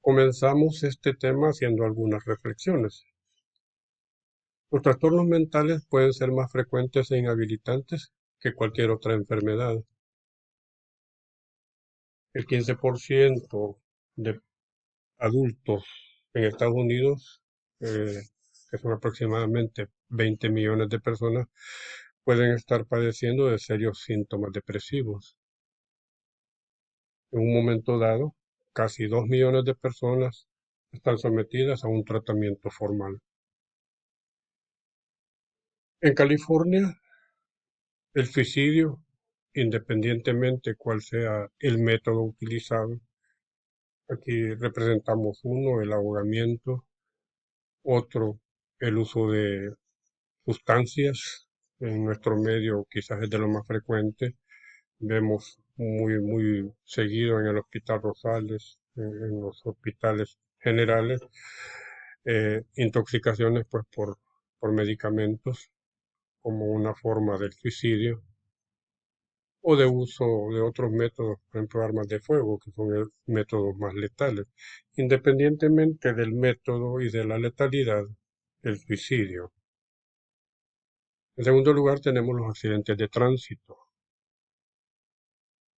Comenzamos este tema haciendo algunas reflexiones. Los trastornos mentales pueden ser más frecuentes e inhabilitantes que cualquier otra enfermedad. El 15% de adultos en Estados Unidos, que son aproximadamente 20 millones de personas, pueden estar padeciendo de serios síntomas depresivos. En un momento dado, casi 2 millones de personas están sometidas a un tratamiento formal. En California, el suicidio, independientemente cuál sea el método utilizado, aquí representamos uno, el ahogamiento, otro, el uso de sustancias. En nuestro medio quizás es de lo más frecuente. Vemos muy seguido en el Hospital Rosales, en los hospitales generales, intoxicaciones pues por medicamentos como una forma del suicidio o de uso de otros métodos, por ejemplo, armas de fuego, que son métodos más letales. Independientemente del método y de la letalidad, el suicidio. En segundo lugar, tenemos los accidentes de tránsito.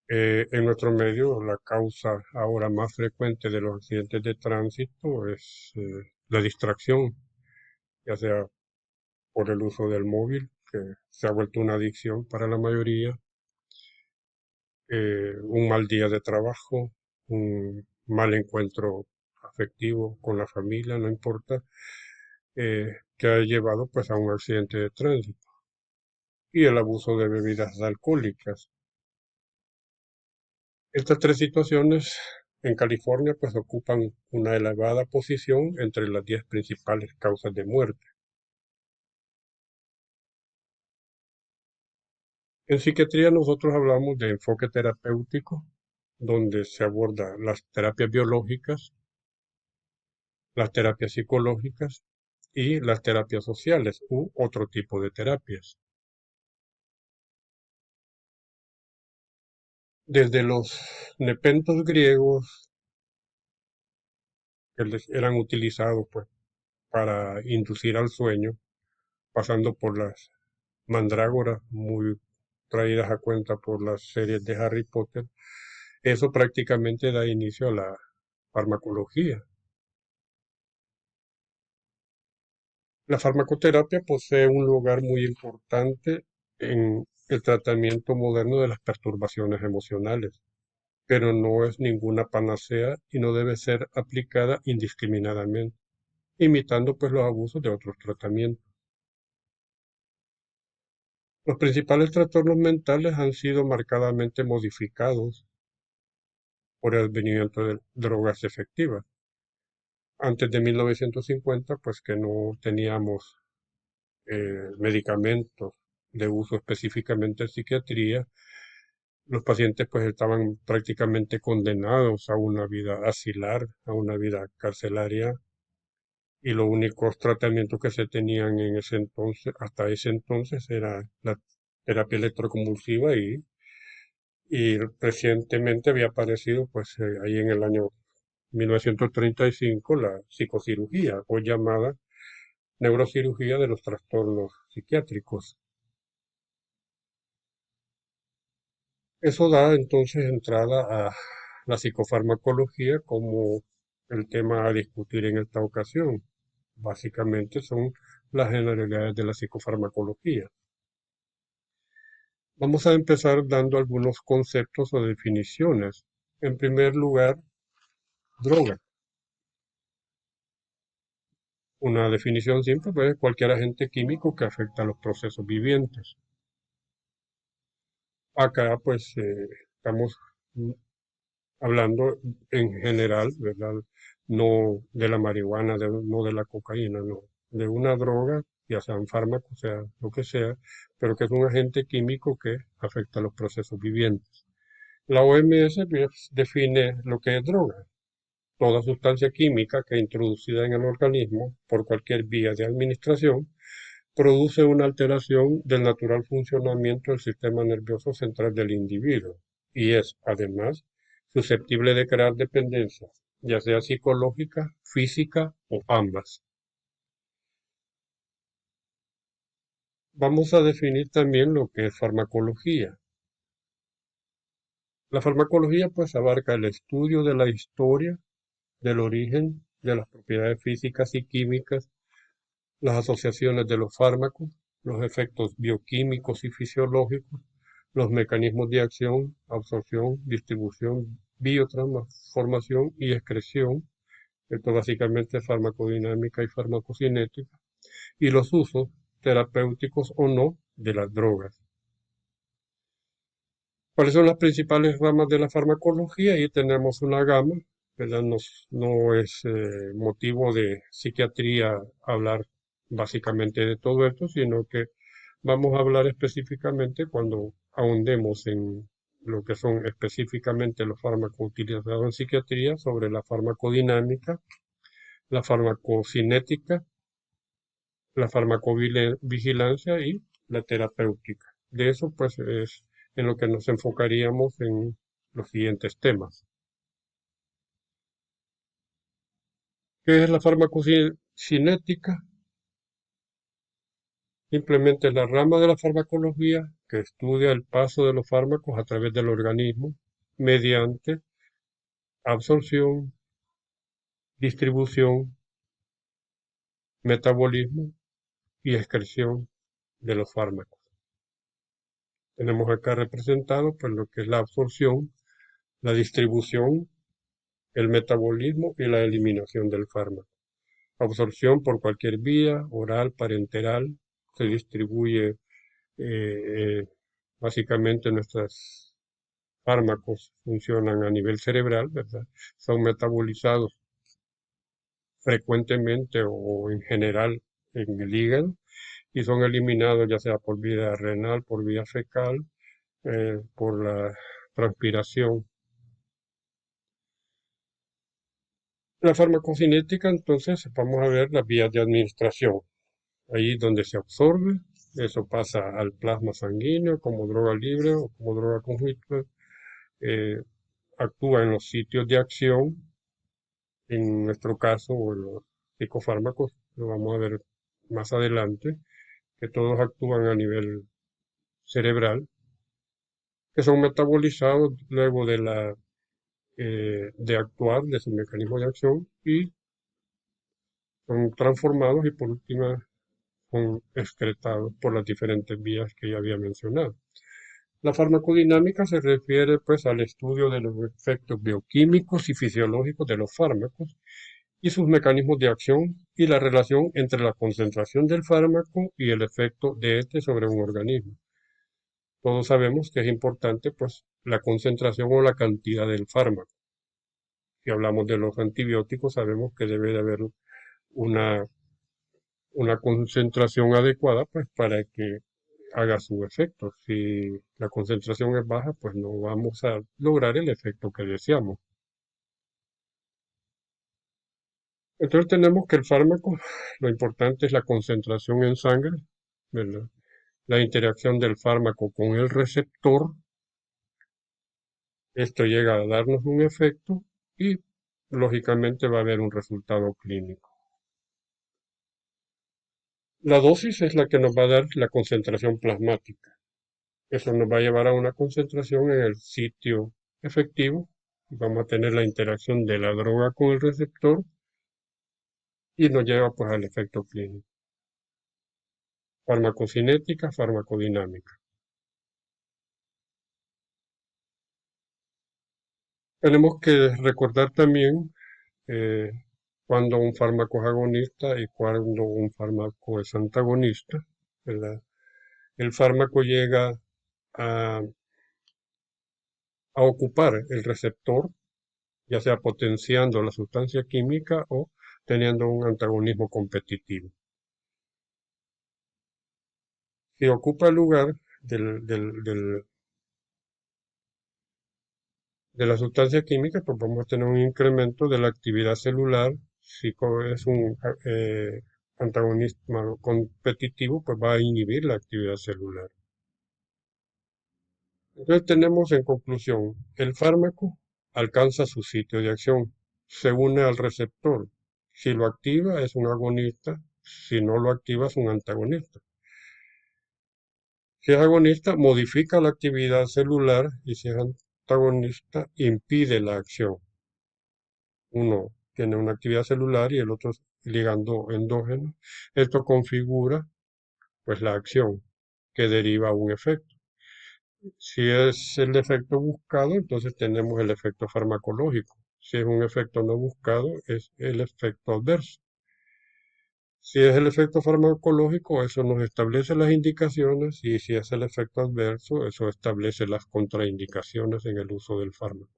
En nuestro medio, la causa ahora más frecuente de los accidentes de tránsito es la distracción, ya sea por el uso del móvil, que se ha vuelto una adicción para la mayoría, un mal día de trabajo, un mal encuentro afectivo con la familia, no importa, que ha llevado pues a un accidente de tránsito y el abuso de bebidas alcohólicas. Estas tres situaciones en California pues ocupan una elevada posición entre las 10 principales causas de muerte. En psiquiatría nosotros hablamos de enfoque terapéutico, donde se aborda las terapias biológicas, las terapias psicológicas y las terapias sociales u otro tipo de terapias. Desde los nepentos griegos que eran utilizados pues, para inducir al sueño, pasando por las mandrágoras muy traídas a cuenta por las series de Harry Potter, eso prácticamente da inicio a la farmacología. La farmacoterapia posee un lugar muy importante en el tratamiento moderno de las perturbaciones emocionales, pero no es ninguna panacea y no debe ser aplicada indiscriminadamente, imitando pues los abusos de otros tratamientos. Los principales trastornos mentales han sido marcadamente modificados por el advenimiento de drogas efectivas. Antes de 1950, pues que no teníamos medicamentos de uso específicamente en psiquiatría, los pacientes pues estaban prácticamente condenados a una vida asilar, a una vida carcelaria, y los únicos tratamientos que se tenían en ese entonces, hasta ese entonces, era la terapia electroconvulsiva y recientemente había aparecido pues ahí en el año 1935 la psicocirugía o llamada neurocirugía de los trastornos psiquiátricos. Eso da entonces entrada a la psicofarmacología como el tema a discutir en esta ocasión. Básicamente son las generalidades de la psicofarmacología. Vamos a empezar dando algunos conceptos o definiciones. En primer lugar, droga. Una definición simple pues, es cualquier agente químico que afecta a los procesos vivientes. Acá pues estamos hablando en general, ¿verdad? No de la marihuana, no de la cocaína, no. De una droga, ya sea un fármaco, sea lo que sea, pero que es un agente químico que afecta a los procesos vivientes. La OMS pues, define lo que es droga. Toda sustancia química que introducida en el organismo por cualquier vía de administración produce una alteración del natural funcionamiento del sistema nervioso central del individuo y es, además, susceptible de crear dependencia, ya sea psicológica, física o ambas. Vamos a definir también lo que es farmacología. La farmacología pues abarca el estudio de la historia, del origen, de las propiedades físicas y químicas, las asociaciones de los fármacos, los efectos bioquímicos y fisiológicos, los mecanismos de acción, absorción, distribución, biotransformación y excreción, esto básicamente es farmacodinámica y farmacocinética, y los usos terapéuticos o no de las drogas. ¿Cuáles son las principales ramas de la farmacología? Ahí tenemos una gama, ¿verdad? No es motivo de psiquiatría hablar básicamente de todo esto, sino que vamos a hablar específicamente cuando ahondemos en lo que son específicamente los fármacos utilizados en psiquiatría, sobre la farmacodinámica, la farmacocinética, la farmacovigilancia y la terapéutica. De eso pues es en lo que nos enfocaríamos en los siguientes temas. ¿Qué es la farmacocinética? Simplemente la rama de la farmacología que estudia el paso de los fármacos a través del organismo mediante absorción, distribución, metabolismo y excreción de los fármacos. Tenemos acá representado pues lo que es la absorción, la distribución, el metabolismo y la eliminación del fármaco. Absorción por cualquier vía, oral, parenteral, se distribuye básicamente nuestros fármacos funcionan a nivel cerebral, ¿verdad? Son metabolizados frecuentemente o en general en el hígado y son eliminados ya sea por vía renal, por vía fecal, por la transpiración. La farmacocinética, entonces, vamos a ver las vías de administración. Ahí donde se absorbe, eso pasa al plasma sanguíneo como droga libre o como droga conjunta, eh, actúa en los sitios de acción, en nuestro caso, o en los psicofármacos, lo vamos a ver más adelante, que todos actúan a nivel cerebral, que son metabolizados luego de actuar, de su mecanismo de acción, y son transformados y por último son excretados por las diferentes vías que ya había mencionado. La farmacodinámica se refiere pues al estudio de los efectos bioquímicos y fisiológicos de los fármacos y sus mecanismos de acción y la relación entre la concentración del fármaco y el efecto de este sobre un organismo. Todos sabemos que es importante pues la concentración o la cantidad del fármaco. Si hablamos de los antibióticos, sabemos que debe de haber una, una concentración adecuada pues para que haga su efecto. Si la concentración es baja, pues no vamos a lograr el efecto que deseamos. Entonces tenemos que el fármaco, lo importante es la concentración en sangre, ¿verdad? La interacción del fármaco con el receptor, esto llega a darnos un efecto y lógicamente va a haber un resultado clínico. La dosis es la que nos va a dar la concentración plasmática. Eso nos va a llevar a una concentración en el sitio efectivo. Vamos a tener la interacción de la droga con el receptor y nos lleva pues al efecto clínico. Farmacocinética, farmacodinámica. Tenemos que recordar también eh, cuando un fármaco es agonista y cuando un fármaco es antagonista, ¿verdad? El fármaco llega a, a ocupar el receptor, ya sea potenciando la sustancia química o teniendo un antagonismo competitivo. Si ocupa el lugar de la sustancia química, pues vamos a tener un incremento de la actividad celular. Si es un antagonismo competitivo, pues va a inhibir la actividad celular. Entonces tenemos en conclusión, el fármaco alcanza su sitio de acción, se une al receptor. Si lo activa es un agonista, si no lo activa es un antagonista. Si es agonista, modifica la actividad celular y si es antagonista, impide la acción. Uno tiene una actividad celular y el otro es ligando endógeno. Esto configura pues la acción que deriva un efecto. Si es el efecto buscado, entonces tenemos el efecto farmacológico. Si es un efecto no buscado, es el efecto adverso. Si es el efecto farmacológico, eso nos establece las indicaciones y si es el efecto adverso, eso establece las contraindicaciones en el uso del fármaco.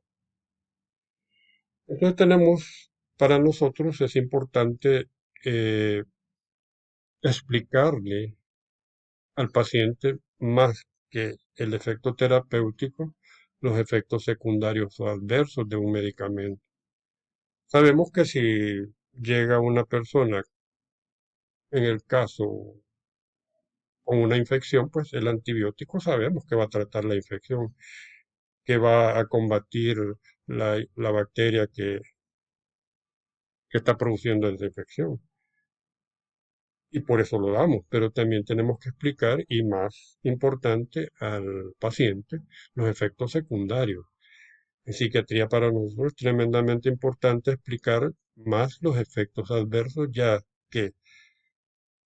Entonces tenemos, para nosotros es importante eh, explicarle al paciente más que el efecto terapéutico, los efectos secundarios o adversos de un medicamento. Sabemos que si llega una persona, en el caso con una infección, pues el antibiótico sabemos que va a tratar la infección, que va a combatir la bacteria que está produciendo esa infección. Y por eso lo damos, pero también tenemos que explicar, y más importante, al paciente, los efectos secundarios. En psiquiatría para nosotros es tremendamente importante explicar más los efectos adversos, ya que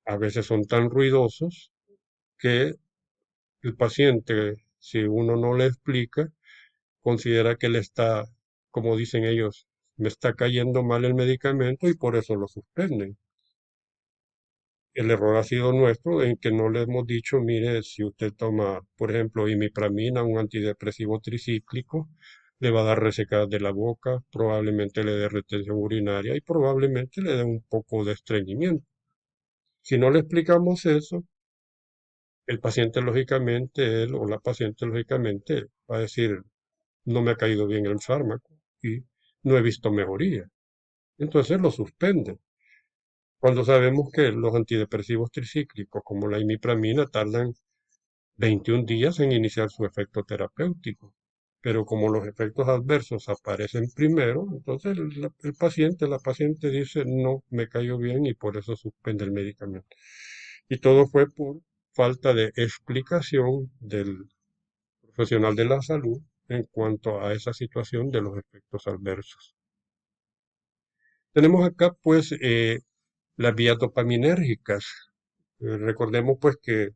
a veces son tan ruidosos que el paciente, si uno no le explica, considera que le está, como dicen ellos, me está cayendo mal el medicamento y por eso lo suspenden. El error ha sido nuestro en que no le hemos dicho, mire, si usted toma, por ejemplo, imipramina, un antidepresivo tricíclico, le va a dar resecadas de la boca, probablemente le dé retención urinaria y probablemente le dé un poco de estreñimiento. Si no le explicamos eso, el paciente lógicamente, él o la paciente lógicamente va a decir, no me ha caído bien el fármaco y no he visto mejoría. Entonces lo suspende. Cuando sabemos que los antidepresivos tricíclicos, como la imipramina, tardan 21 días en iniciar su efecto terapéutico. Pero como los efectos adversos aparecen primero, entonces el paciente, la paciente dice, no, me cayó bien y por eso suspende el medicamento. Y todo fue por falta de explicación del profesional de la salud en cuanto a esa situación de los efectos adversos. Tenemos acá pues las vías dopaminérgicas. Recordemos pues que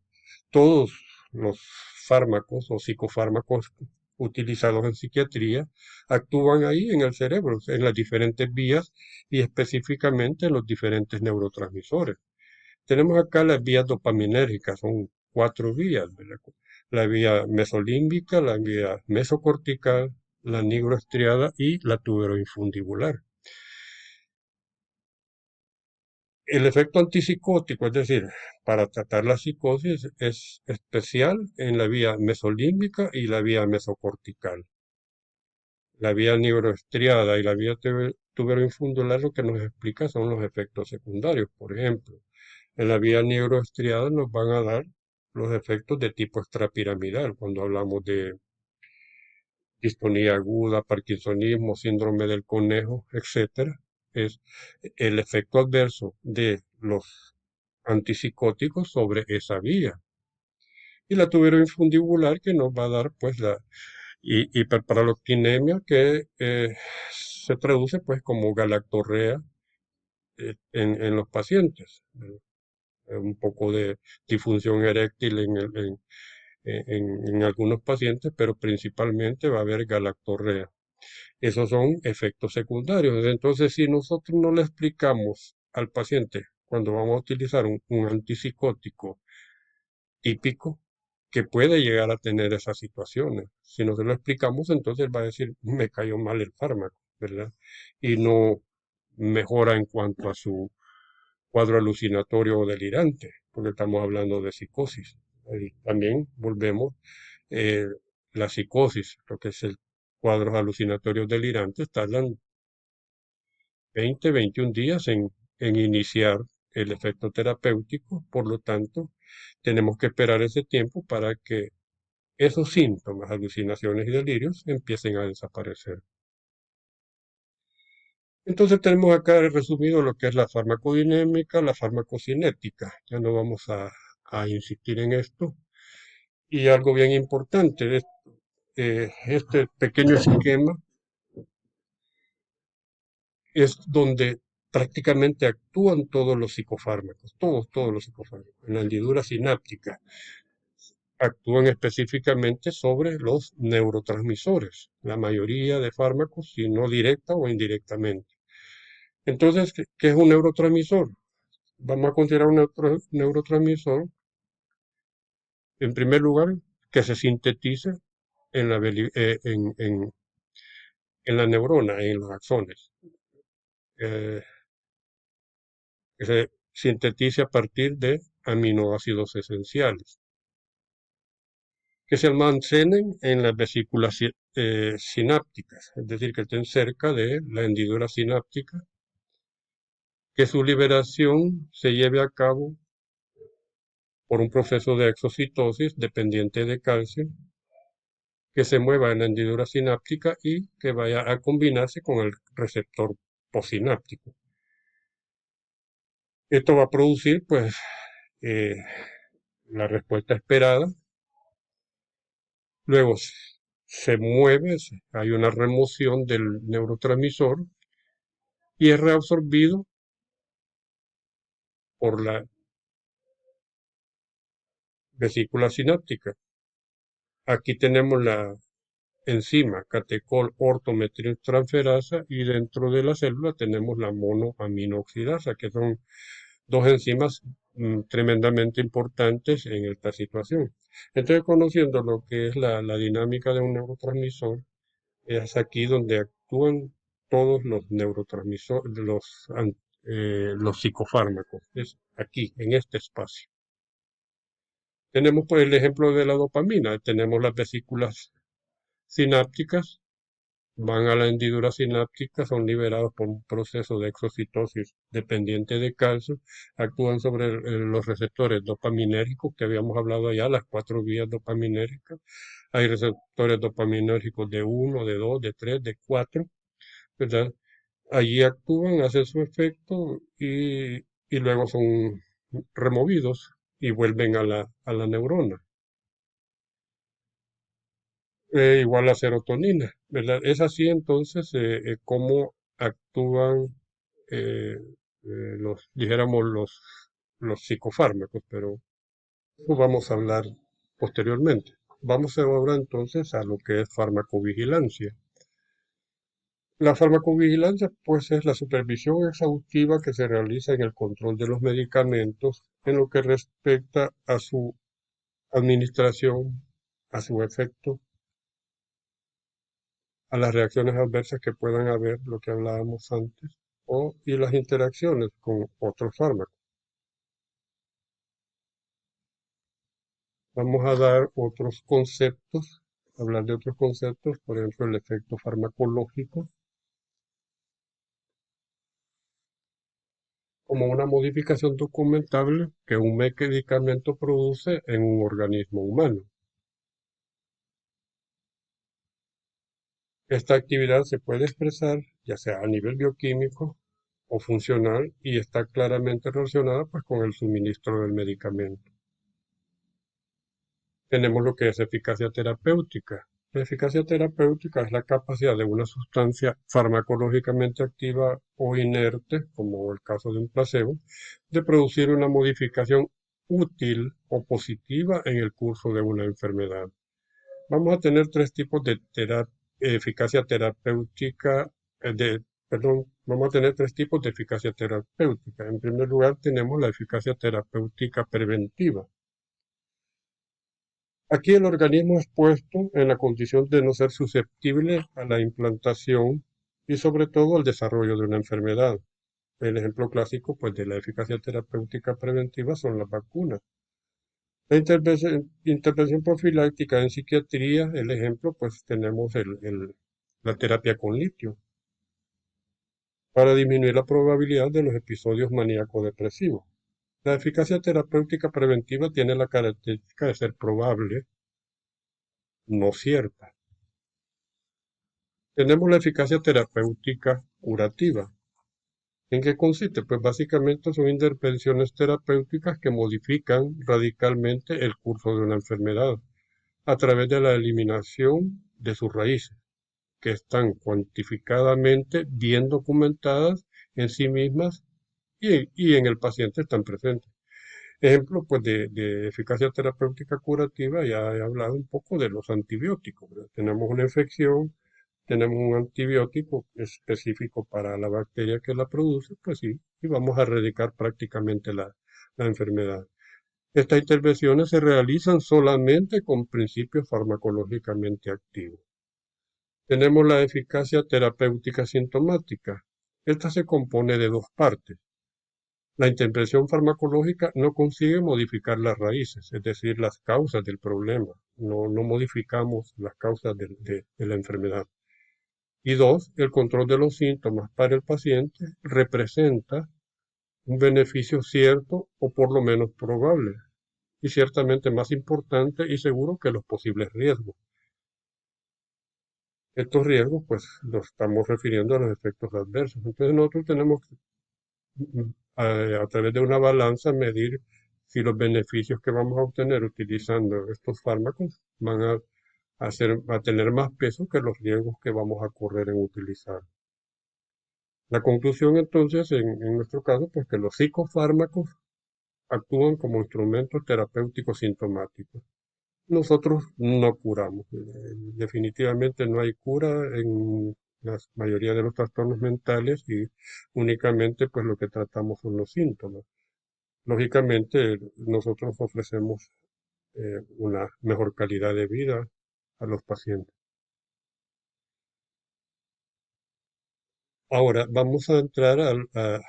todos los fármacos o psicofármacos utilizados en psiquiatría actúan ahí en el cerebro, en las diferentes vías y específicamente en los diferentes neurotransmisores. Tenemos acá las vías dopaminérgicas, son 4 vías, ¿verdad? La vía mesolímbica, la vía mesocortical, la nigroestriada y la tuberoinfundibular. El efecto antipsicótico, es decir, para tratar la psicosis, es especial en la vía mesolímbica y la vía mesocortical. La vía neuroestriada y la vía tuberoinfundular lo que nos explica son los efectos secundarios. Por ejemplo, en la vía neuroestriada nos van a dar los efectos de tipo extrapiramidal, cuando hablamos de distonía aguda, parkinsonismo, síndrome del conejo, etcétera. Es el efecto adverso de los antipsicóticos sobre esa vía. Y la tuberoinfundibular que nos va a dar pues la hiperparalotinemia que se traduce pues como galactorrea en los pacientes. Un poco de disfunción eréctil en algunos pacientes, pero principalmente va a haber galactorrea. Esos son efectos secundarios. Entonces, si nosotros no le explicamos al paciente cuando vamos a utilizar un antipsicótico típico, que puede llegar a tener esas situaciones. Si no se lo explicamos, entonces va a decir, me cayó mal el fármaco, ¿verdad? Y no mejora en cuanto a su cuadro alucinatorio o delirante, porque estamos hablando de psicosis. Y también volvemos, eh, la psicosis, lo que es el cuadros alucinatorios delirantes, tardan 20, 21 días en iniciar el efecto terapéutico, por lo tanto, tenemos que esperar ese tiempo para que esos síntomas, alucinaciones y delirios empiecen a desaparecer. Entonces tenemos acá resumido lo que es la farmacodinámica, la farmacocinética. Ya no vamos a insistir en esto. Y algo bien importante, este pequeño esquema es donde prácticamente actúan todos los psicofármacos, todos los psicofármacos. En la hendidura sináptica actúan específicamente sobre los neurotransmisores, la mayoría de fármacos, si no directa o indirectamente. Entonces, ¿qué es un neurotransmisor? Vamos a considerar un neurotransmisor, en primer lugar, que se sintetiza en la neurona, en los axones, eh, que se sintetice a partir de aminoácidos esenciales, que se almacenen en las vesículas sinápticas, es decir, que estén cerca de la hendidura sináptica, que su liberación se lleve a cabo por un proceso de exocitosis dependiente de calcio, que se mueva en la hendidura sináptica y que vaya a combinarse con el receptor postsináptico. Esto va a producir, pues, eh, la respuesta esperada. Luego se mueve, hay una remoción del neurotransmisor y es reabsorbido por la vesícula sináptica. Aquí tenemos la enzima catecol ortometiltransferasa y dentro de la célula tenemos la monoaminooxidasa, que son dos enzimas tremendamente importantes en esta situación. Entonces, conociendo lo que es la dinámica de un neurotransmisor, es aquí donde actúan todos los neurotransmisores, los psicofármacos, es aquí, en este espacio. Tenemos pues el ejemplo de la dopamina, tenemos las vesículas sinápticas, van a la hendidura sináptica, son liberados por un proceso de exocitosis dependiente de calcio, actúan sobre los receptores dopaminérgicos que habíamos hablado ya, las 4 vías dopaminérgicas. Hay receptores dopaminérgicos de 1, de 2, de 3, de 4, ¿verdad? Allí actúan, hacen su efecto y luego son removidos y vuelven a la neurona. Igual la serotonina, ¿verdad? Es así entonces cómo actúan dijéramos, los psicofármacos, pero eso vamos a hablar posteriormente. Vamos ahora entonces a lo que es farmacovigilancia. La farmacovigilancia, pues, es la supervisión exhaustiva que se realiza en el control de los medicamentos en lo que respecta a su administración, a su efecto, a las reacciones adversas que puedan haber, lo que hablábamos antes, y las interacciones con otros fármacos. Vamos a dar otros conceptos, hablar de otros conceptos, por ejemplo, el efecto farmacológico, como una modificación documentable que un medicamento produce en un organismo humano. Esta actividad se puede expresar ya sea a nivel bioquímico o funcional y está claramente relacionada pues, con el suministro del medicamento. Tenemos lo que es eficacia terapéutica. La eficacia terapéutica es la capacidad de una sustancia farmacológicamente activa o inerte, como el caso de un placebo, de producir una modificación útil o positiva en el curso de una enfermedad. Vamos a tener tres tipos de eficacia terapéutica, vamos a tener tres tipos de eficacia terapéutica. En primer lugar, tenemos la eficacia terapéutica preventiva. Aquí el organismo es puesto en la condición de no ser susceptible a la implantación y sobre todo al desarrollo de una enfermedad. El ejemplo clásico pues, de la eficacia terapéutica preventiva son las vacunas. La intervención profiláctica en psiquiatría, el ejemplo, pues tenemos la terapia con litio para disminuir la probabilidad de los episodios maníaco-depresivos. La eficacia terapéutica preventiva tiene la característica de ser probable, no cierta. Tenemos la eficacia terapéutica curativa. ¿En qué consiste? Pues básicamente son intervenciones terapéuticas que modifican radicalmente el curso de una enfermedad a través de la eliminación de sus raíces, que están cuantificadamente bien documentadas en sí mismas y en el paciente están presentes. Ejemplo, pues, de eficacia terapéutica curativa, ya he hablado un poco de los antibióticos, ¿verdad? Tenemos una infección, tenemos un antibiótico específico para la bacteria que la produce, pues sí, y vamos a erradicar prácticamente la enfermedad. Estas intervenciones se realizan solamente con principios farmacológicamente activos. Tenemos la eficacia terapéutica sintomática. Esta se compone de dos partes. La intervención farmacológica no consigue modificar las raíces, es decir, las causas del problema. No modificamos las causas de la enfermedad. Y dos, el control de los síntomas para el paciente representa un beneficio cierto o por lo menos probable, y ciertamente más importante y seguro que los posibles riesgos. Estos riesgos, pues, los estamos refiriendo a los efectos adversos. Entonces nosotros tenemos que, a través de una balanza, medir si los beneficios que vamos a obtener utilizando estos fármacos van a tener más peso que los riesgos que vamos a correr en utilizar. La conclusión entonces, en nuestro caso, pues que los psicofármacos actúan como instrumentos terapéuticos sintomáticos. Nosotros no curamos. Definitivamente no hay cura en la mayoría de los trastornos mentales y únicamente pues lo que tratamos son los síntomas. Lógicamente nosotros ofrecemos una mejor calidad de vida a los pacientes. Ahora vamos a entrar a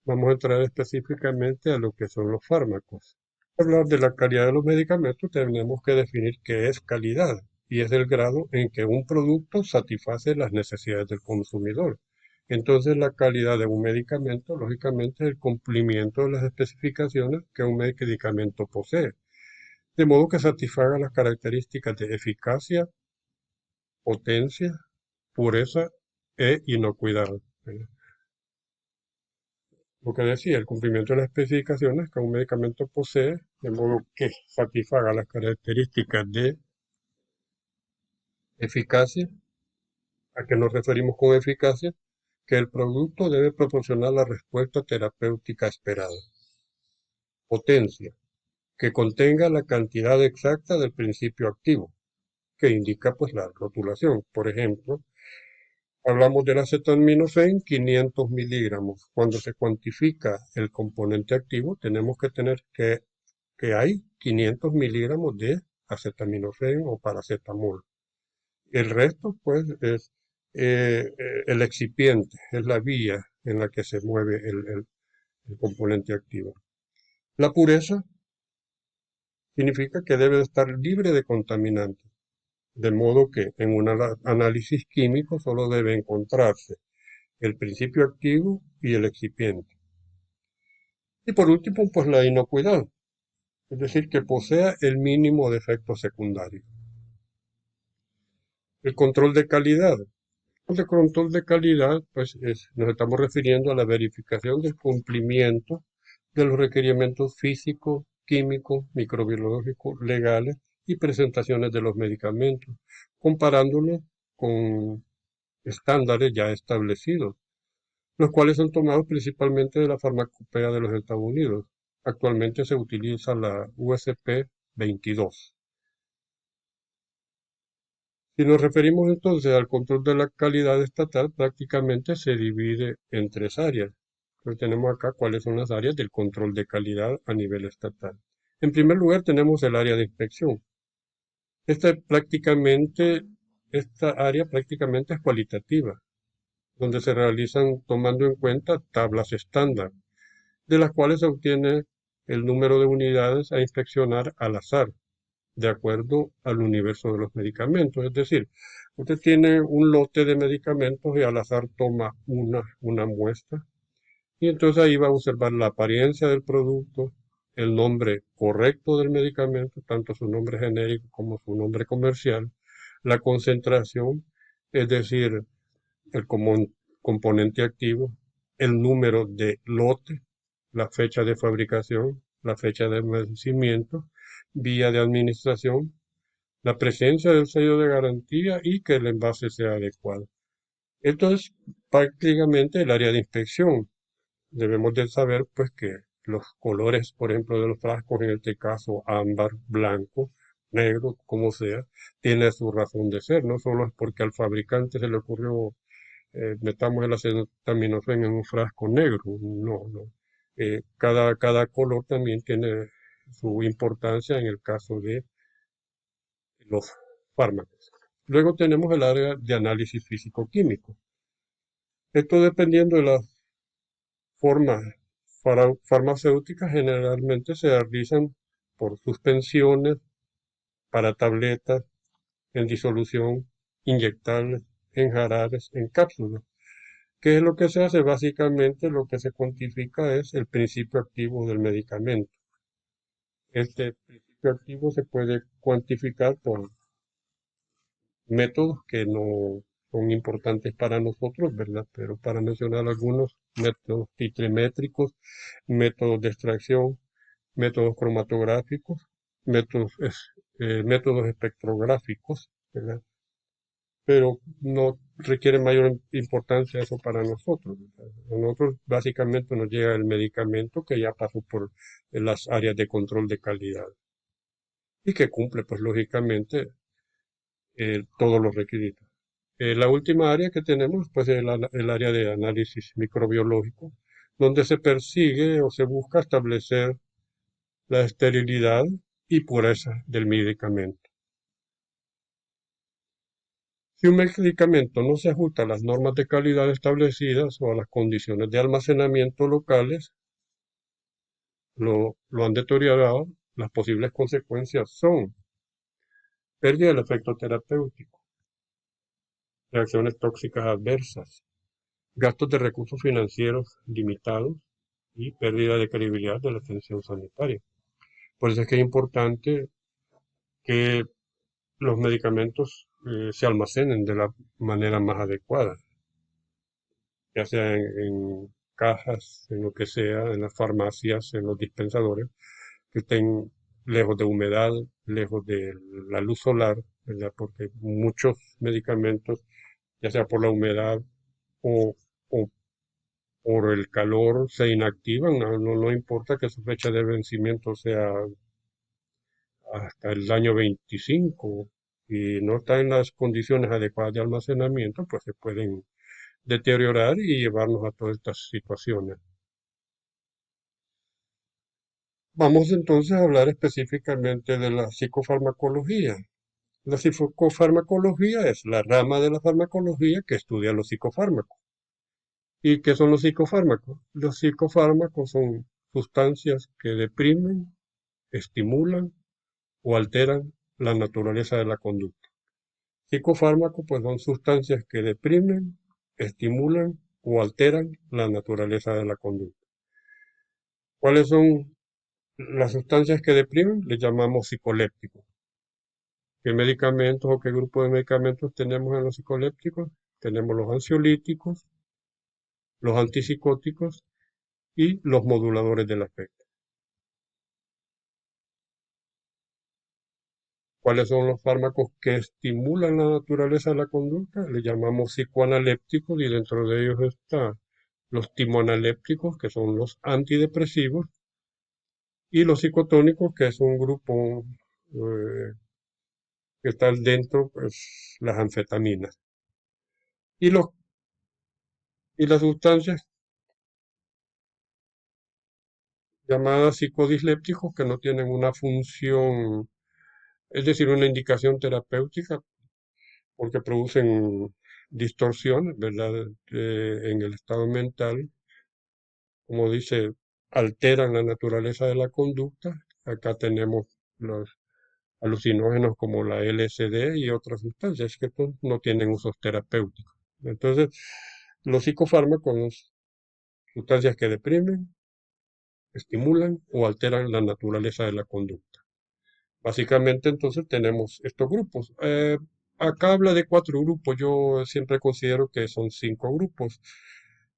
vamos a entrar específicamente a lo que son los fármacos. Para hablar de la calidad de los medicamentos, tenemos que definir qué es calidad, y es el grado en que un producto satisface las necesidades del consumidor. Entonces, la calidad de un medicamento, lógicamente, es el cumplimiento de las especificaciones que un medicamento posee, de modo que satisfaga las características de eficacia, potencia, pureza e inocuidad. Lo que decía, el cumplimiento de las especificaciones que un medicamento posee, de modo que satisfaga las características de eficacia. ¿A qué nos referimos con eficacia? Que el producto debe proporcionar la respuesta terapéutica esperada. Potencia, que contenga la cantidad exacta del principio activo, que indica pues la rotulación. Por ejemplo, hablamos del acetaminofén, 500 miligramos. Cuando se cuantifica el componente activo, tenemos que tener que hay 500 miligramos de acetaminofén o paracetamol. El resto, pues, es el excipiente, es la vía en la que se mueve el componente activo. La pureza significa que debe estar libre de contaminantes, de modo que en un análisis químico solo debe encontrarse el principio activo y el excipiente. Y por último, pues la inocuidad, es decir, que posea el mínimo de efectos secundarios. El control de calidad. El control de calidad, pues nos estamos refiriendo a la verificación del cumplimiento de los requerimientos físicos, químicos, microbiológicos, legales y presentaciones de los medicamentos, comparándolos con estándares ya establecidos, los cuales son tomados principalmente de la farmacopea de los Estados Unidos. Actualmente se utiliza la USP 22. Si nos referimos entonces al control de la calidad estatal, prácticamente se divide en tres áreas. Entonces tenemos acá cuáles son las áreas del control de calidad a nivel estatal. En primer lugar tenemos el área de inspección. Esta área prácticamente es cualitativa, donde se realizan tomando en cuenta tablas estándar, de las cuales se obtiene el número de unidades a inspeccionar al azar, de acuerdo al universo de los medicamentos. Es decir, usted tiene un lote de medicamentos y al azar toma una muestra y entonces ahí va a observar la apariencia del producto, el nombre correcto del medicamento, tanto su nombre genérico como su nombre comercial, la concentración, es decir, el componente activo, el número de lote, la fecha de fabricación, la fecha de vencimiento, vía de administración, la presencia del sello de garantía y que el envase sea adecuado. Esto es prácticamente el área de inspección. Debemos de saber pues que los colores, por ejemplo, de los frascos, en este caso ámbar, blanco, negro, como sea, tiene su razón de ser. No solo es porque al fabricante se le ocurrió metamos el acetaminofén en un frasco negro. No, no. Cada color también tiene su importancia en el caso de los fármacos. Luego tenemos el área de análisis físico-químico. Esto dependiendo de las formas farmacéuticas, generalmente se realizan por suspensiones, para tabletas, en disolución, inyectables, en jarabes, en cápsulas. ¿Qué es lo que se hace? Básicamente lo que se cuantifica es el principio activo del medicamento. Este principio activo se puede cuantificar por métodos que no son importantes para nosotros, ¿verdad? Pero para mencionar algunos, métodos titrimétricos, métodos de extracción, métodos cromatográficos, métodos espectrográficos, ¿verdad? Pero no requiere mayor importancia eso para nosotros. A nosotros básicamente nos llega el medicamento que ya pasó por las áreas de control de calidad y que cumple, pues lógicamente, todos los requisitos. La última área que tenemos, pues, es el área de análisis microbiológico, donde se persigue o se busca establecer la esterilidad y pureza del medicamento. Si un medicamento no se ajusta a las normas de calidad establecidas o a las condiciones de almacenamiento locales, lo han deteriorado, las posibles consecuencias son pérdida del efecto terapéutico, reacciones tóxicas adversas, gastos de recursos financieros limitados y pérdida de credibilidad de la atención sanitaria. Por eso es que es importante que los medicamentos se almacenen de la manera más adecuada, ya sea en cajas, en lo que sea, en las farmacias, en los dispensadores, que estén lejos de humedad, lejos de la luz solar, ¿verdad? Porque muchos medicamentos, ya sea por la humedad o por el calor, se inactivan, no importa que su fecha de vencimiento sea hasta el año 25 y no está en las condiciones adecuadas de almacenamiento, pues se pueden deteriorar y llevarnos a todas estas situaciones. Vamos entonces a hablar específicamente de la psicofarmacología. La psicofarmacología es la rama de la farmacología que estudia los psicofármacos. ¿Y qué son los psicofármacos? Los psicofármacos son sustancias que deprimen, estimulan o alteran la naturaleza de la conducta. Psicofármacos pues son sustancias que deprimen, estimulan o alteran la naturaleza de la conducta. ¿Cuáles son las sustancias que deprimen? Les llamamos psicolépticos. ¿Qué medicamentos o qué grupo de medicamentos tenemos en los psicolépticos? Tenemos los ansiolíticos, los antipsicóticos y los moduladores del afecto. ¿Cuáles son los fármacos que estimulan la naturaleza de la conducta? Le llamamos psicoanalépticos y dentro de ellos están los timoanalépticos, que son los antidepresivos, y los psicotónicos, que es un grupo eh, que está dentro, pues las anfetaminas. Y, los, y las sustancias llamadas psicodislépticos que no tienen una función, es decir, una indicación terapéutica, porque producen distorsiones, ¿verdad? En el estado mental, como dice, alteran la naturaleza de la conducta. Acá tenemos los alucinógenos como la LSD y otras sustancias que pues, no tienen usos terapéuticos. Entonces, los psicofármacos son sustancias que deprimen, estimulan o alteran la naturaleza de la conducta. Básicamente, entonces tenemos estos grupos. acá habla de cuatro grupos, yo siempre considero que son cinco grupos.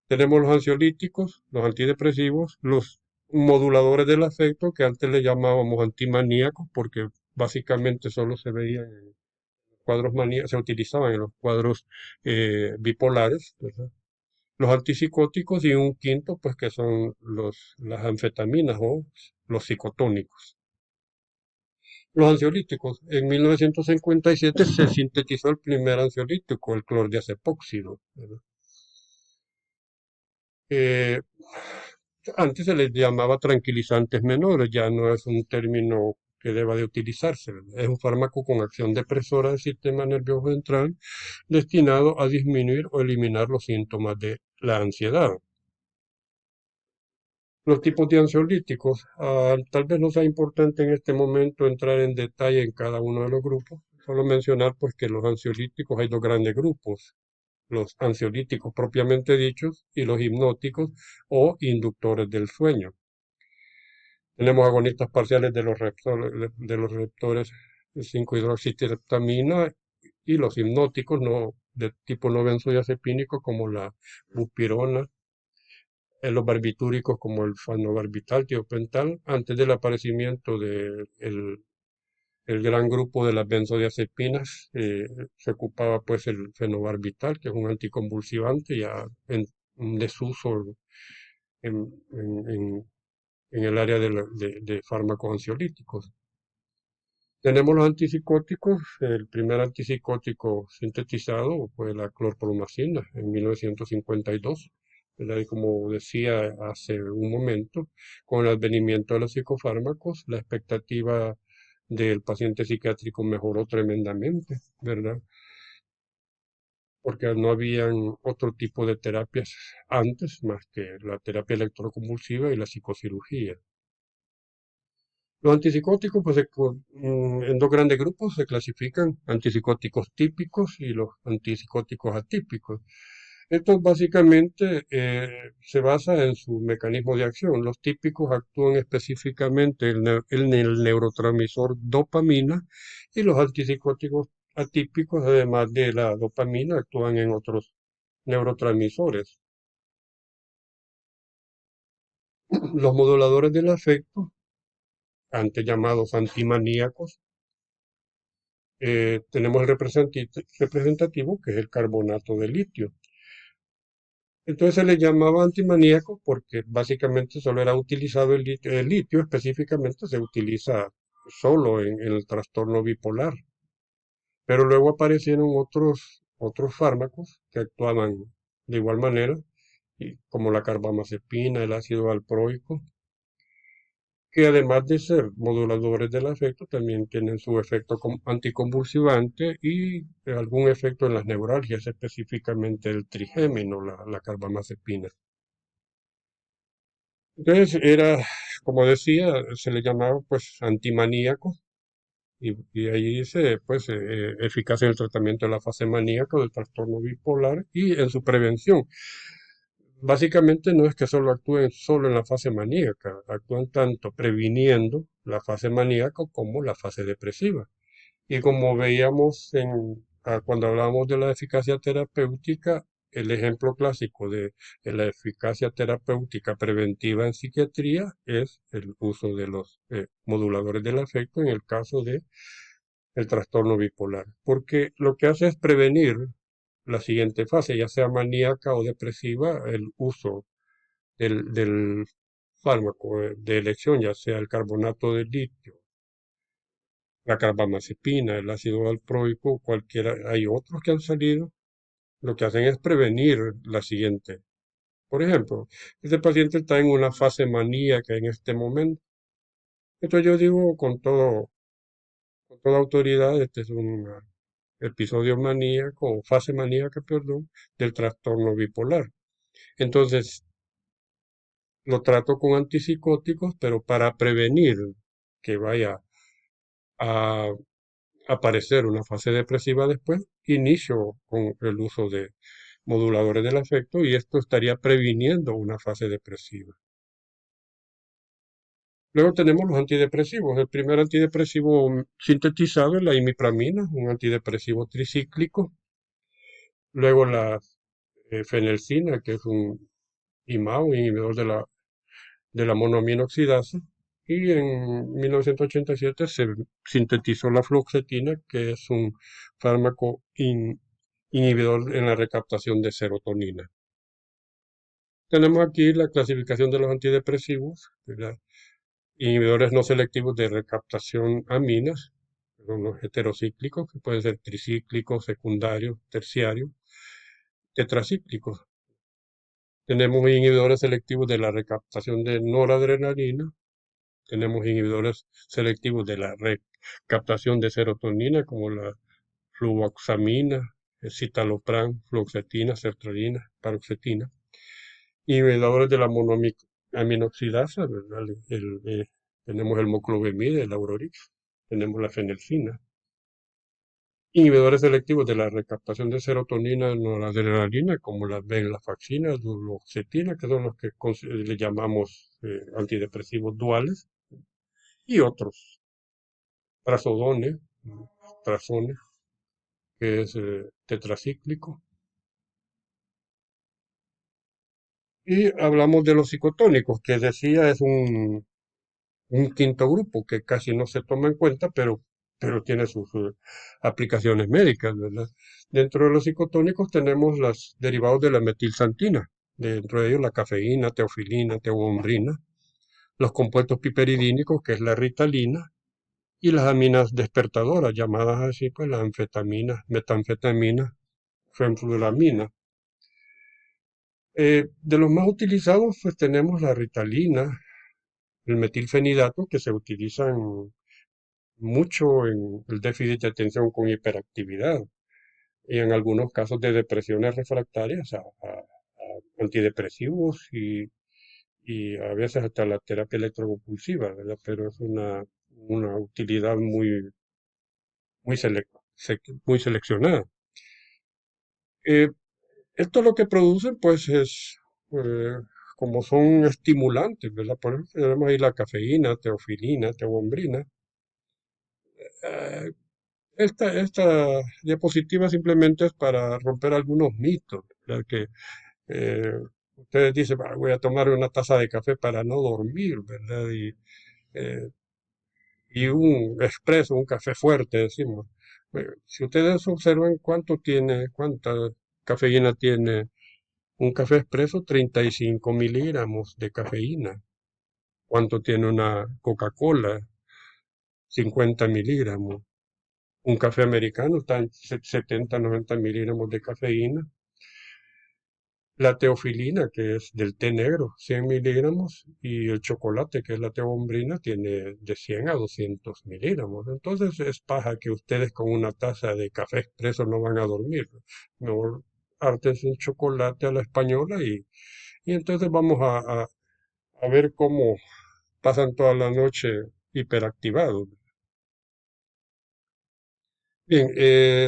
Tenemos los ansiolíticos, los antidepresivos, los moduladores del afecto, que antes le llamábamos antimaníacos, porque básicamente solo se veían en cuadros maníacos, se utilizaban en los cuadros bipolares, ¿verdad? Los antipsicóticos y un quinto, pues que son las anfetaminas o los psicotónicos. Los ansiolíticos. En 1957 se sintetizó el primer ansiolítico, el clordiazepóxido, ¿verdad? Eh, Antes se les llamaba tranquilizantes menores, ya no es un término que deba de utilizarse, ¿verdad? Es un fármaco con acción depresora del sistema nervioso central destinado a disminuir o eliminar los síntomas de la ansiedad. Los tipos de ansiolíticos, tal vez no sea importante en este momento entrar en detalle en cada uno de los grupos, solo mencionar pues que los ansiolíticos hay dos grandes grupos, los ansiolíticos propiamente dichos y los hipnóticos o inductores del sueño. Tenemos agonistas parciales de los receptores 5-hidroxitriptamina y los hipnóticos no, de tipo no benzodiazepínico como la buspirona, los barbitúricos como el fenobarbital, tiopental, antes del aparecimiento del el gran grupo de las benzodiazepinas, se ocupaba pues el fenobarbital, que es un anticonvulsivante ya en desuso en, en- en- en el área de fármacos ansiolíticos. Tenemos los antipsicóticos. El primer antipsicótico sintetizado fue la clorpromacina en 1952. ¿Verdad? Y como decía hace un momento, con el advenimiento de los psicofármacos, la expectativa del paciente psiquiátrico mejoró tremendamente, ¿verdad? Porque no habían otro tipo de terapias antes más que la terapia electroconvulsiva y la psicocirugía. Los antipsicóticos, pues en dos grandes grupos se clasifican, antipsicóticos típicos y los antipsicóticos atípicos. Estos básicamente se basan en su mecanismo de acción. Los típicos actúan específicamente en el neurotransmisor dopamina y los antipsicóticos atípicos, además de la dopamina, actúan en otros neurotransmisores. Los moduladores del afecto, antes llamados antimaníacos, tenemos el representativo, que es el carbonato de litio. Entonces se le llamaba antimaníaco porque básicamente solo era utilizado el litio. El litio específicamente se utiliza solo en el trastorno bipolar, pero luego aparecieron otros fármacos que actuaban de igual manera, como la carbamazepina, el ácido valproico, que además de ser moduladores del afecto, también tienen su efecto anticonvulsivante y algún efecto en las neuralgias, específicamente el trigémino, la carbamazepina. Entonces era, como decía, se le llamaba pues antimaníaco y ahí dice pues eficacia en el tratamiento de la fase maníaca del trastorno bipolar y en su prevención. Básicamente no es que solo actúen solo en la fase maníaca, actúan tanto previniendo la fase maníaca como la fase depresiva. Y como veíamos cuando hablábamos de la eficacia terapéutica, el ejemplo clásico de la eficacia terapéutica preventiva en psiquiatría es el uso de los moduladores del afecto en el caso de el trastorno bipolar, porque lo que hace es prevenir la siguiente fase, ya sea maníaca o depresiva, el uso del fármaco de elección, ya sea el carbonato de litio, la carbamazepina, el ácido valproico, cualquiera, hay otros que han salido, lo que hacen es prevenir la siguiente. Por ejemplo, este paciente está en una fase maníaca en este momento. Entonces yo digo con toda autoridad, este es un episodio maníaco, o fase maníaca, perdón, del trastorno bipolar. Entonces, lo trato con antipsicóticos, pero para prevenir que vaya a aparecer una fase depresiva después, inicio con el uso de moduladores del afecto y esto estaría previniendo una fase depresiva. Luego tenemos los antidepresivos. El primer antidepresivo sintetizado es la imipramina, un antidepresivo tricíclico. Luego la fenelcina, que es un IMAO, un inhibidor de la monoamina oxidasa. Y en 1987 se sintetizó la fluoxetina, que es un fármaco inhibidor en la recaptación de serotonina. Tenemos aquí la clasificación de los antidepresivos, ¿verdad? Inhibidores no selectivos de recaptación aminas, son los heterocíclicos, que pueden ser tricíclicos, secundarios, terciarios, tetracíclicos. Tenemos inhibidores selectivos de la recaptación de noradrenalina, tenemos inhibidores selectivos de la recaptación de serotonina, como la fluvoxamina, citalopram, fluoxetina, sertralina, paroxetina. Inhibidores de la monoaminoxidasa, ¿verdad? Tenemos el moclobemide, el Aurorix, tenemos la fenelcina. Inhibidores selectivos de la recaptación de serotonina, noradrenalina, como la venlafaxina, duloxetina, que son los que le llamamos antidepresivos duales, y otros, trazodone, trazone, que es tetracíclico. Y hablamos de los psicotónicos, que decía es un quinto grupo que casi no se toma en cuenta, pero tiene sus aplicaciones médicas, ¿verdad? Dentro de los psicotónicos tenemos los derivados de la metilsantina, dentro de ellos la cafeína, teofilina, teobromina, los compuestos piperidínicos, que es la ritalina, y las aminas despertadoras, llamadas así, pues la anfetamina, metanfetamina, fenfluramina. De los más utilizados, pues tenemos la ritalina, el metilfenidato, que se utilizan mucho en el déficit de atención con hiperactividad y en algunos casos de depresiones refractarias a antidepresivos y a veces hasta la terapia electroconvulsiva, ¿verdad? Pero es una utilidad muy seleccionada. Eh, Esto lo que producen, pues, es, eh, como son estimulantes, ¿verdad? Por ejemplo, tenemos ahí la cafeína, teofilina, teobromina. Eh, esta diapositiva simplemente es para romper algunos mitos, ¿verdad? Que eh, ustedes dicen: "Ah, voy a tomar una taza de café para no dormir, ¿verdad? Eh, y un expreso, un café fuerte, decimos. Si ustedes observan cuánta cafeína tiene un café expreso, 35 miligramos de cafeína. ¿Cuánto tiene una Coca-Cola? 50 miligramos. Un café americano está en 70, 90 miligramos de cafeína. La teofilina, que es del té negro, 100 miligramos, y el chocolate, que es la teobromina, tiene de 100 a 200 miligramos. Entonces es paja que ustedes con una taza de café expreso no van a dormir. Mejor hártense un chocolate a la española y entonces vamos a ver cómo pasan toda la noche hiperactivados. Bien,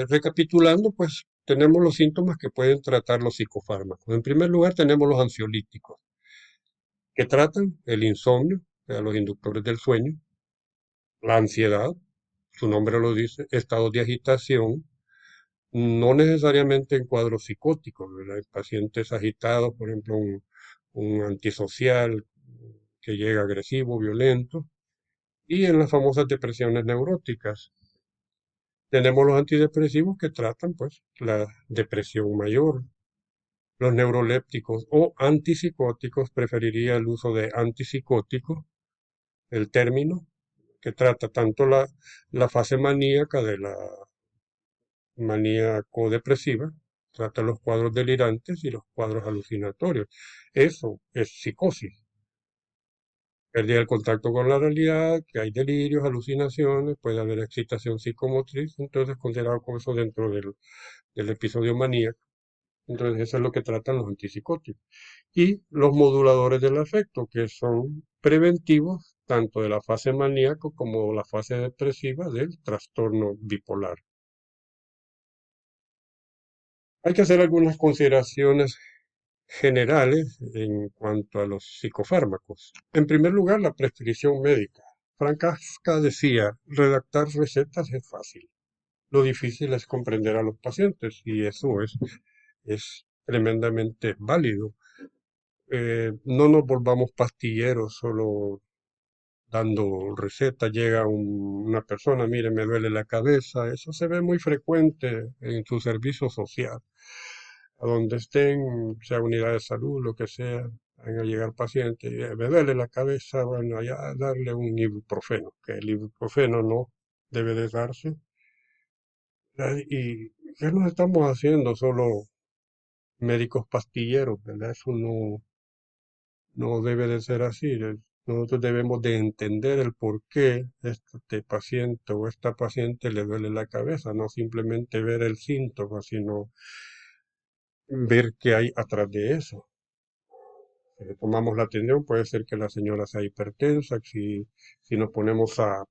recapitulando, pues tenemos los síntomas que pueden tratar los psicofármacos. En primer lugar, tenemos los ansiolíticos, que tratan el insomnio, los inductores del sueño, la ansiedad, su nombre lo dice, estados de agitación, no necesariamente en cuadros psicóticos, ¿verdad? En pacientes agitados, por ejemplo, un antisocial que llega agresivo, violento, y en las famosas depresiones neuróticas. Tenemos los antidepresivos que tratan, pues, la depresión mayor. Los neurolépticos o antipsicóticos, preferiría el uso de antipsicótico, el término, que trata tanto la fase maníaca de la manía codepresiva, trata los cuadros delirantes y los cuadros alucinatorios. Eso es psicosis. Pérdida del contacto con la realidad, que hay delirios, alucinaciones, puede haber excitación psicomotriz, entonces considerado como eso dentro del episodio maníaco. Entonces eso es lo que tratan los antipsicóticos. Y los moduladores del afecto, que son preventivos tanto de la fase maníaco como la fase depresiva del trastorno bipolar. Hay que hacer algunas consideraciones generales en cuanto a los psicofármacos. En primer lugar, la prescripción médica. Frank Kafka decía, redactar recetas es fácil. Lo difícil es comprender a los pacientes y eso es tremendamente válido. No nos volvamos pastilleros solo dando recetas. Llega una persona, mire, me duele la cabeza. Eso se ve muy frecuente en su servicio social. A donde estén, sea unidad de salud, lo que sea, van a llegar pacientes, me duele la cabeza, bueno, allá darle un ibuprofeno, que el ibuprofeno no debe de darse. ¿Y qué nos estamos haciendo? Solo médicos pastilleros, ¿verdad? Eso no debe de ser así. Nosotros debemos de entender el por qué este paciente o esta paciente le duele la cabeza, no simplemente ver el síntoma, sino ver qué hay atrás de eso. Si le tomamos la atención, puede ser que la señora sea hipertensa. Si nos ponemos a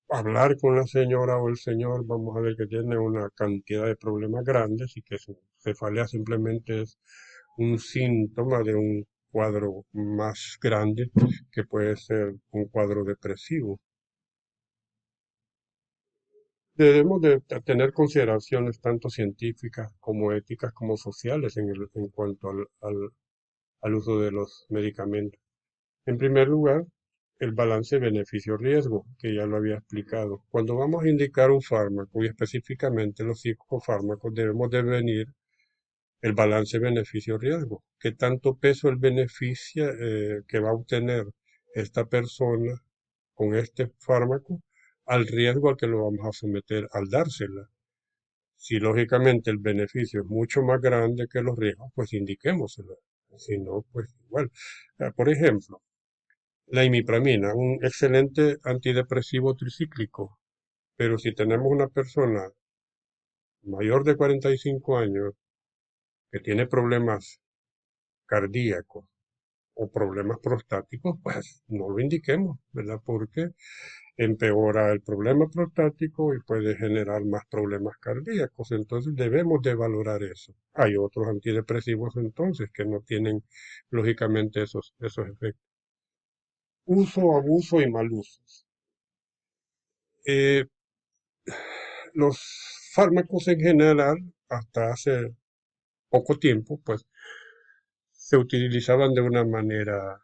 hablar con la señora o el señor, vamos a ver que tiene una cantidad de problemas grandes y que su cefalea simplemente es un síntoma de un cuadro más grande que puede ser un cuadro depresivo. Debemos de tener consideraciones tanto científicas como éticas como sociales en cuanto al uso de los medicamentos. En primer lugar, el balance beneficio-riesgo, que ya lo había explicado. Cuando vamos a indicar un fármaco y específicamente los psicofármacos, debemos de venir el balance beneficio-riesgo. ¿Qué tanto peso el beneficio que va a obtener esta persona con este fármaco al riesgo al que lo vamos a someter al dársela? Si lógicamente el beneficio es mucho más grande que los riesgos, pues indiquémoselo. Si no, pues igual. Por ejemplo, la imipramina, un excelente antidepresivo tricíclico, pero si tenemos una persona mayor de 45 años que tiene problemas cardíacos o problemas prostáticos, pues no lo indiquemos, ¿verdad? Porque empeora el problema prostático y puede generar más problemas cardíacos. Entonces debemos de valorar eso. Hay otros antidepresivos entonces que no tienen lógicamente esos efectos. Uso, abuso y mal uso. Eh, los fármacos en general, hasta hace poco tiempo, pues se utilizaban de una manera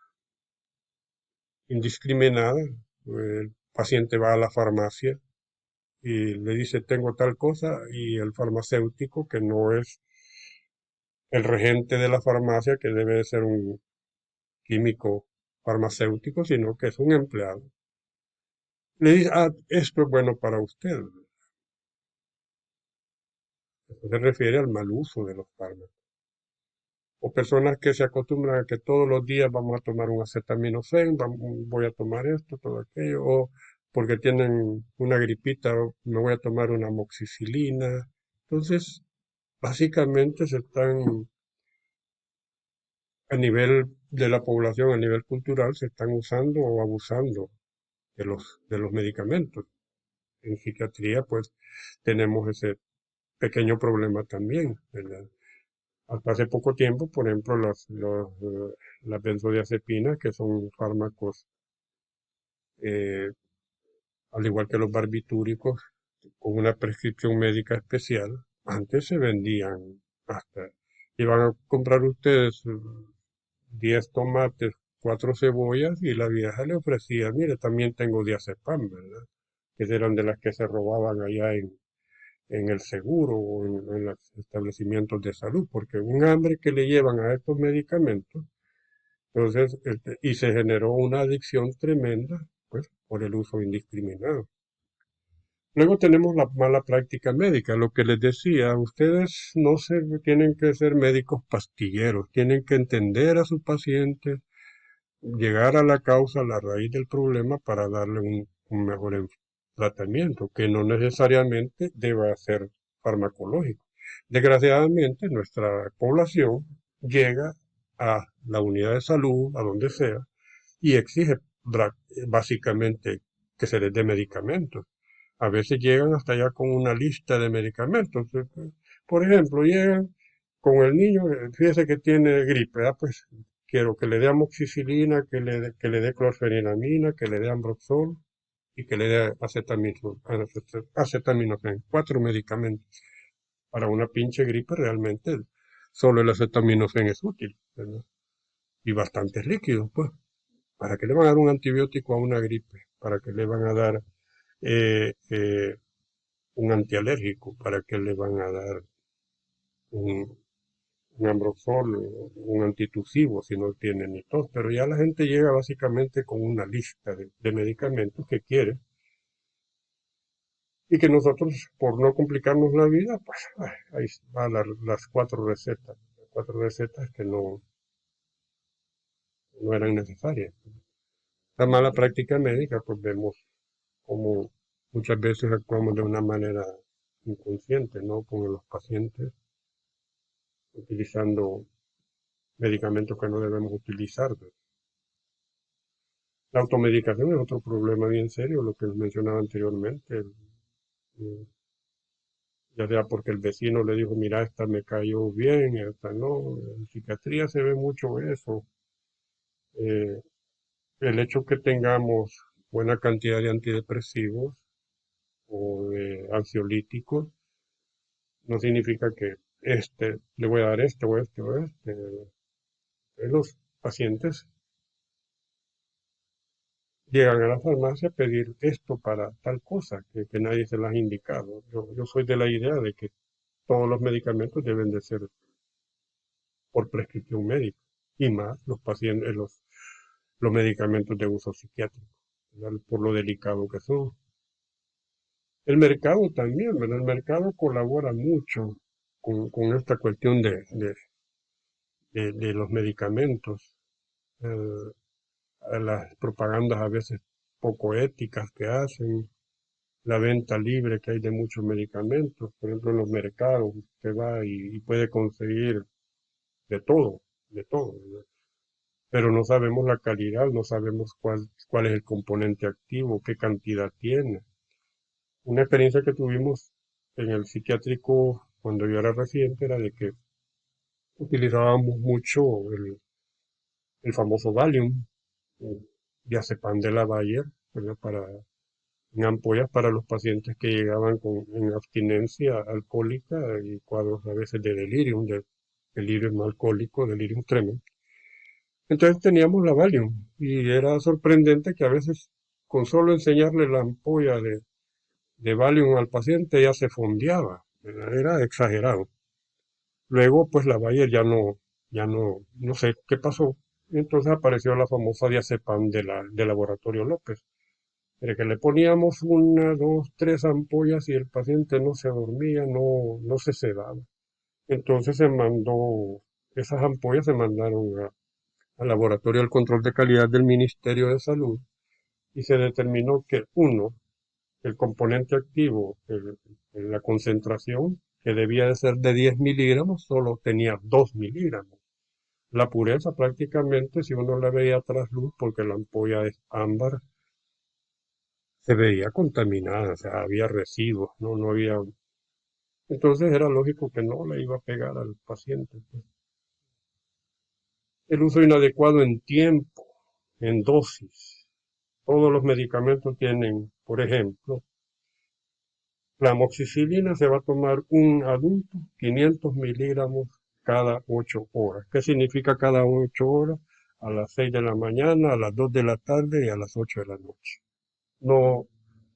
indiscriminada. El paciente va a la farmacia y le dice tengo tal cosa y el farmacéutico, que no es el regente de la farmacia, que debe de ser un químico farmacéutico, sino que es un empleado, le dice, ah, esto es bueno para usted. Eso se refiere al mal uso de los fármacos. O personas que se acostumbran a que todos los días vamos a tomar un acetaminofén, voy a tomar esto, todo aquello, o porque tienen una gripita, me voy a tomar una amoxicilina. Entonces, básicamente se están, a nivel de la población, a nivel cultural, se están usando o abusando de los medicamentos. En psiquiatría, pues, tenemos ese pequeño problema también, ¿verdad? Hasta hace poco tiempo, por ejemplo, las benzodiazepinas, que son fármacos, eh, al igual que los barbitúricos, con una prescripción médica especial, antes se vendían hasta, iban a comprar ustedes 10 tomates, 4 cebollas, y la vieja le ofrecía, mire, también tengo diazepam, ¿verdad? Que eran de las que se robaban allá en el seguro o en los establecimientos de salud, porque un hambre que le llevan a estos medicamentos, entonces, y se generó una adicción tremenda, pues, por el uso indiscriminado. Luego tenemos la mala práctica médica, lo que les decía, ustedes no se tienen que ser médicos pastilleros, tienen que entender a su paciente, llegar a la causa, a la raíz del problema para darle un mejor tratamiento, que no necesariamente deba ser farmacológico. Desgraciadamente, nuestra población llega a la unidad de salud, a donde sea, y exige básicamente que se les dé medicamentos. A veces llegan hasta allá con una lista de medicamentos. Por ejemplo, llegan con el niño, fíjese que tiene gripe, pues quiero que le dé amoxicilina, que le dé clorfeniramina, que le dé ambroxol y que le dé acetaminofén, 4 medicamentos. Para una pinche gripe realmente solo el acetaminofén es útil, ¿verdad? Y bastante líquido, pues. ¿Para qué le van a dar un antibiótico a una gripe? ¿Para qué le van a dar eh, eh, un antialérgico? ¿Para qué le van a dar un, un Ambroxol, un antitusivo si no tiene ni tos? Pero ya la gente llega básicamente con una lista de medicamentos que quiere y que nosotros, por no complicarnos la vida, pues ahí van las 4 recetas. Las 4 recetas que no eran necesarias. La mala práctica médica, pues vemos como muchas veces actuamos de una manera inconsciente, ¿no? Con los pacientes, utilizando medicamentos que no debemos utilizar. La automedicación es otro problema bien serio, lo que mencionaba anteriormente, ya sea porque el vecino le dijo, mira, esta me cayó bien, esta no. En psiquiatría se ve mucho eso. Eh, el hecho que tengamos buena cantidad de antidepresivos o de ansiolíticos no significa que le voy a dar este o este o este. Los pacientes llegan a la farmacia a pedir esto para tal cosa que nadie se las ha indicado. Yo soy de la idea de que todos los medicamentos deben de ser por prescripción médica y más los pacientes, los medicamentos de uso psiquiátrico, ¿verdad? Por lo delicado que son. El mercado también, ¿verdad? El mercado colabora mucho con esta cuestión de los medicamentos. Eh, a las propagandas a veces poco éticas que hacen, la venta libre que hay de muchos medicamentos, por ejemplo en los mercados, usted va y puede conseguir de todo, de todo, ¿verdad? Pero no sabemos la calidad, no sabemos cuál es el componente activo, qué cantidad tiene. Una experiencia que tuvimos en el psiquiátrico cuando yo era residente era de que utilizábamos mucho el famoso Valium, eh, diazepam de la Bayer, ¿verdad? En ampollas para los pacientes que llegaban en abstinencia alcohólica y cuadros a veces de delirium alcohólico, delirium tremens. Entonces teníamos la Valium y era sorprendente que a veces con solo enseñarle la ampolla de Valium al paciente ya se fondeaba, ¿verdad? Era exagerado. Luego pues la Bayer no sé qué pasó. Entonces apareció la famosa diazepam del laboratorio López, de que le poníamos 1, 2, 3 ampollas y el paciente no se dormía, no se sedaba. Entonces esas ampollas se mandaron al laboratorio del control de calidad del Ministerio de Salud y se determinó que el componente activo, la concentración, que debía de ser de 10 miligramos, solo tenía 2 miligramos. La pureza prácticamente, si uno la veía a trasluz, porque la ampolla es ámbar, se veía contaminada, o sea, había residuos, no había. Entonces era lógico que no le iba a pegar al paciente, pues. El uso inadecuado en tiempo, en dosis. Todos los medicamentos tienen, por ejemplo, la amoxicilina se va a tomar un adulto 500 miligramos cada 8 horas. ¿Qué significa cada 8 horas? A las 6 de la mañana, a las 2 de la tarde y a las 8 de la noche. No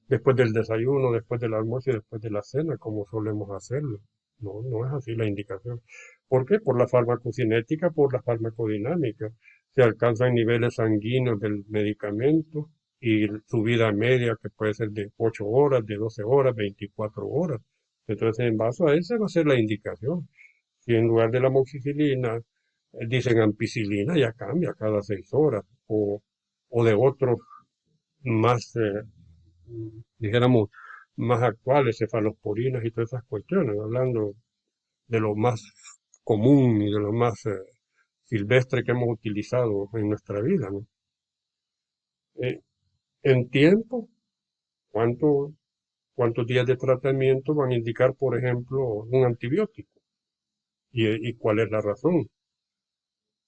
después del desayuno, después del almuerzo y después de la cena, como solemos hacerlo. No es así la indicación. ¿Por qué? Por la farmacocinética, por la farmacodinámica. Se alcanzan niveles sanguíneos del medicamento y su vida media, que puede ser de 8 horas, de 12 horas, 24 horas. Entonces, en base a eso va a ser la indicación. Si en lugar de la amoxicilina dicen ampicilina, ya cambia cada 6 horas. O de otros más dijéramos, más actuales, cefalosporinas y todas esas cuestiones, hablando de lo más común y de lo más silvestre que hemos utilizado en nuestra vida, ¿no? Eh, en tiempo, ¿cuántos días de tratamiento van a indicar, por ejemplo, un antibiótico? ¿Y cuál es la razón?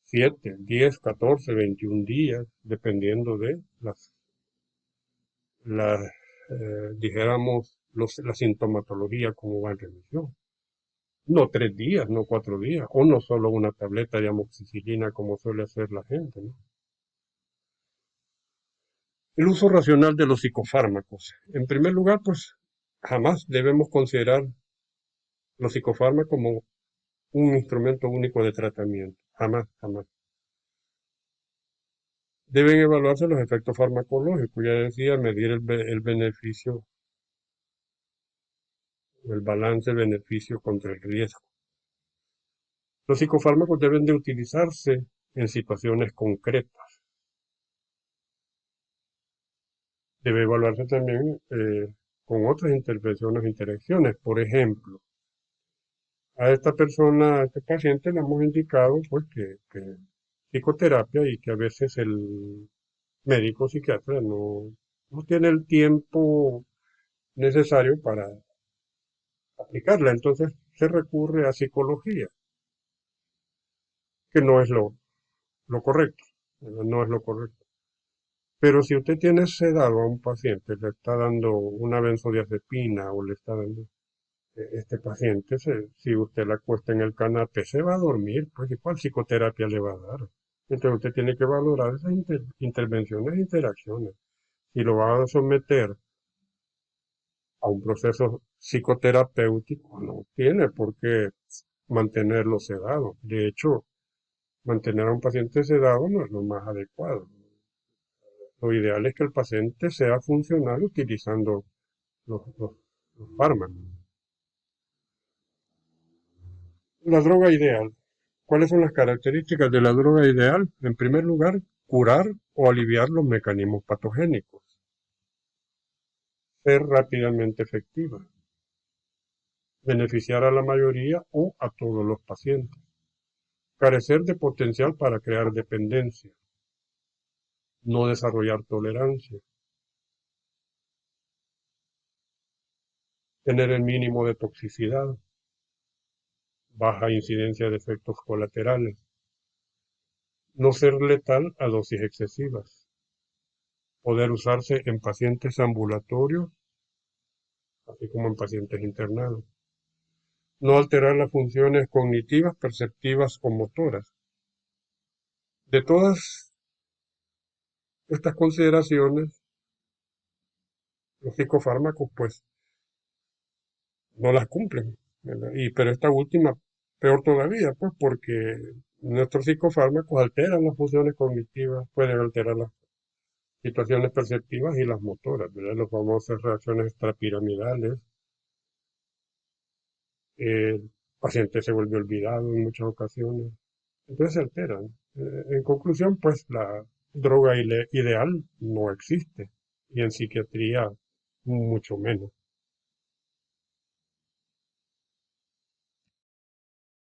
7, 10, 14, 21 días, dependiendo de las dijéramos, la sintomatología como va en remisión. No 3 días, no 4 días, o no solo una tableta de amoxicilina como suele hacer la gente, ¿no? El uso racional de los psicofármacos. En primer lugar, pues jamás debemos considerar los psicofármacos como un instrumento único de tratamiento. Jamás, jamás. Deben evaluarse los efectos farmacológicos, ya decía, medir el beneficio, el balance beneficio contra el riesgo. Los psicofármacos deben de utilizarse en situaciones concretas. Debe evaluarse también con otras intervenciones o interacciones. Por ejemplo, a esta persona, a este paciente le hemos indicado pues que psicoterapia y que a veces el médico psiquiatra no tiene el tiempo necesario para aplicarla. Entonces se recurre a psicología, que no es lo correcto, no es lo correcto. Pero si usted tiene sedado a un paciente, le está dando una benzodiazepina o le está dando este paciente, si usted la acuesta en el canapé, se va a dormir, pues ¿y cuál psicoterapia le va a dar? Entonces usted tiene que valorar esas intervenciones e interacciones. Si lo va a someter a un proceso psicoterapéutico, no tiene por qué mantenerlo sedado. De hecho, mantener a un paciente sedado no es lo más adecuado. Lo ideal es que el paciente sea funcional utilizando los fármacos. La droga ideal. ¿Cuáles son las características de la droga ideal? En primer lugar, curar o aliviar los mecanismos patogénicos. Ser rápidamente efectiva. Beneficiar a la mayoría o a todos los pacientes. Carecer de potencial para crear dependencia. No desarrollar tolerancia. Tener el mínimo de toxicidad. Baja incidencia de efectos colaterales. No ser letal a dosis excesivas. Poder usarse en pacientes ambulatorios, así como en pacientes internados. No alterar las funciones cognitivas, perceptivas o motoras. De todas estas consideraciones, los psicofármacos pues no las cumplen, ¿verdad? Pero esta última, peor todavía, pues porque nuestros psicofármacos alteran las funciones cognitivas, pueden alterar las situaciones perceptivas y las motoras, ¿verdad? Las famosas reacciones extrapiramidales. El paciente se vuelve olvidado en muchas ocasiones. Entonces se alteran. En conclusión, pues la droga ideal no existe y en psiquiatría mucho menos.